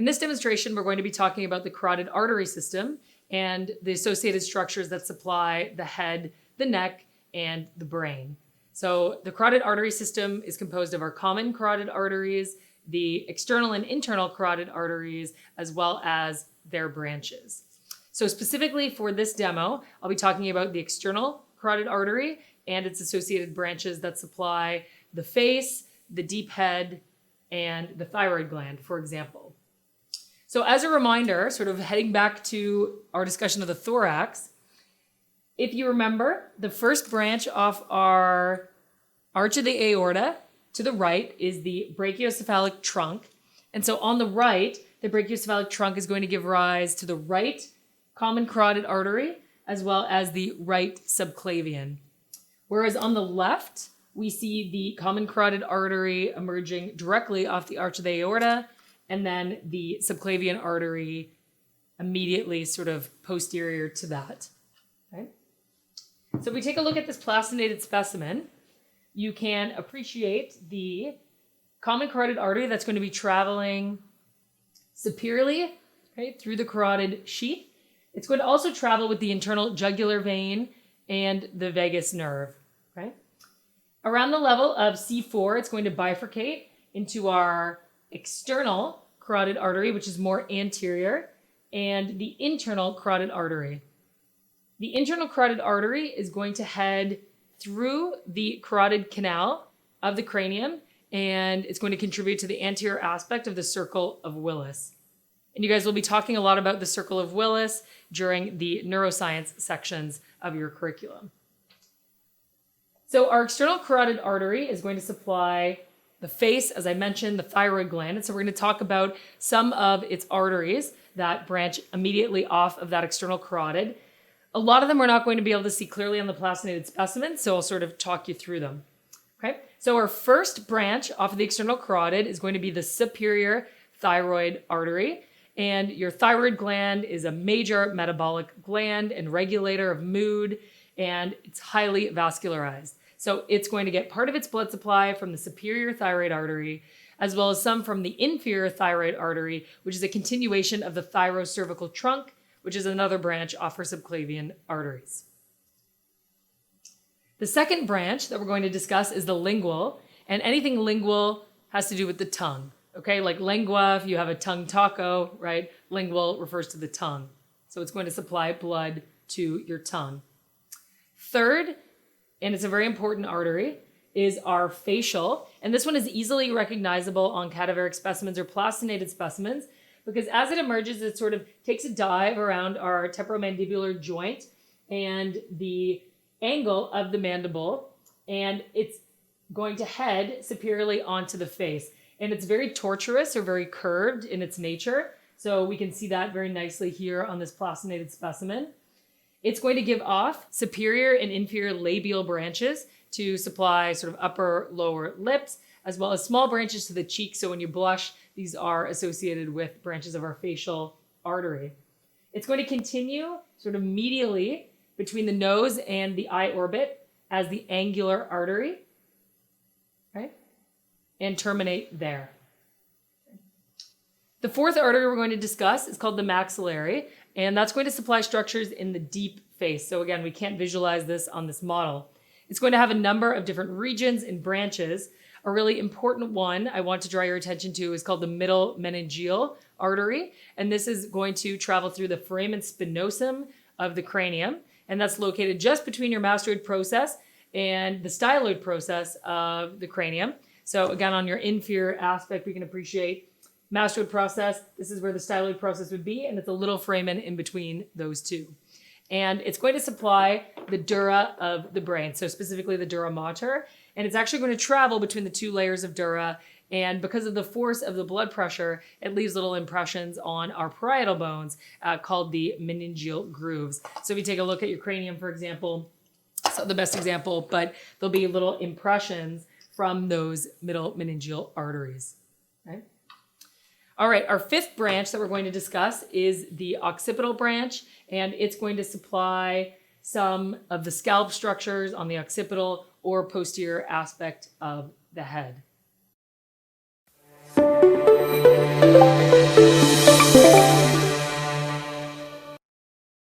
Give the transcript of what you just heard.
this demonstration, we're going to be talking about the carotid artery system and the associated structures that supply the head, the neck, and the brain. So the carotid artery system is composed of our common carotid arteries, the external and internal carotid arteries, as well as their branches. So specifically for this demo, I'll be talking about the external carotid artery and its associated branches that supply the face, the deep head, and the thyroid gland, for example. So as a reminder, sort of heading back to our discussion of the thorax, if you remember, the first branch off our arch of the aorta to the right is the brachiocephalic trunk. And so on the right, the brachiocephalic trunk is going to give rise to the right common carotid artery, as well as the right subclavian. Whereas on the left, we see the common carotid artery emerging directly off the arch of the aorta, and then the subclavian artery immediately sort of posterior to that. Okay? So if we take a look at this plastinated specimen, you can appreciate the common carotid artery that's going to be traveling superiorly, okay, through the carotid sheath. It's going to also travel with the internal jugular vein and the vagus nerve. Okay? Around the level of C4, it's going to bifurcate into our external carotid artery, which is more anterior, and the internal carotid artery. The internal carotid artery is going to head through the carotid canal of the cranium, and it's going to contribute to the anterior aspect of the circle of Willis. And you guys will be talking a lot about the circle of Willis during the neuroscience sections of your curriculum. So our external carotid artery is going to supply the face, as I mentioned, the thyroid gland. And so we're going to talk about some of its arteries that branch immediately off of that external carotid. A lot of them we're not going to be able to see clearly on the plastinated specimen, so I'll sort of talk you through them. Okay, so our first branch off of the external carotid is going to be the superior thyroid artery. And your thyroid gland is a major metabolic gland and regulator of mood, and it's highly vascularized. So it's going to get part of its blood supply from the superior thyroid artery, as well as some from the inferior thyroid artery, which is a continuation of the thyrocervical trunk, which is another branch off our subclavian arteries. The second branch that we're going to discuss is the lingual, and anything lingual has to do with the tongue. Okay, like lingua, if you have a tongue taco, right? Lingual refers to the tongue. So it's going to supply blood to your tongue. Third, and it's a very important artery, is our facial. And this one is easily recognizable on cadaveric specimens or plastinated specimens because as it emerges, it sort of takes a dive around our temporomandibular joint and the angle of the mandible, and it's going to head superiorly onto the face. And it's very tortuous or very curved in its nature. So we can see that very nicely here on this plastinated specimen. It's going to give off superior and inferior labial branches to supply sort of upper, lower lips, as well as small branches to the cheeks. So when you blush, these are associated with branches of our facial artery. It's going to continue sort of medially between the nose and the eye orbit as the angular artery, right? And terminate there. The fourth artery we're going to discuss is called the maxillary, and that's going to supply structures in the deep face. So again, we can't visualize this on this model. It's going to have a number of different regions and branches. A really important one I want to draw your attention to is called the middle meningeal artery, and this is going to travel through the foramen spinosum of the cranium, and that's located just between your mastoid process and the styloid process of the cranium. So again, on your inferior aspect, we can appreciate mastoid process. This is where the styloid process would be, and it's a little foramen in between those two. And it's going to supply the dura of the brain, so specifically the dura mater, and it's actually going to travel between the two layers of dura, and because of the force of the blood pressure, it leaves little impressions on our parietal bones called the meningeal grooves. So if you take a look at your cranium, for example, it's not the best example, but there'll be little impressions from those middle meningeal arteries. Okay? All right, our fifth branch that we're going to discuss is the occipital branch, and it's going to supply some of the scalp structures on the occipital or posterior aspect of the head.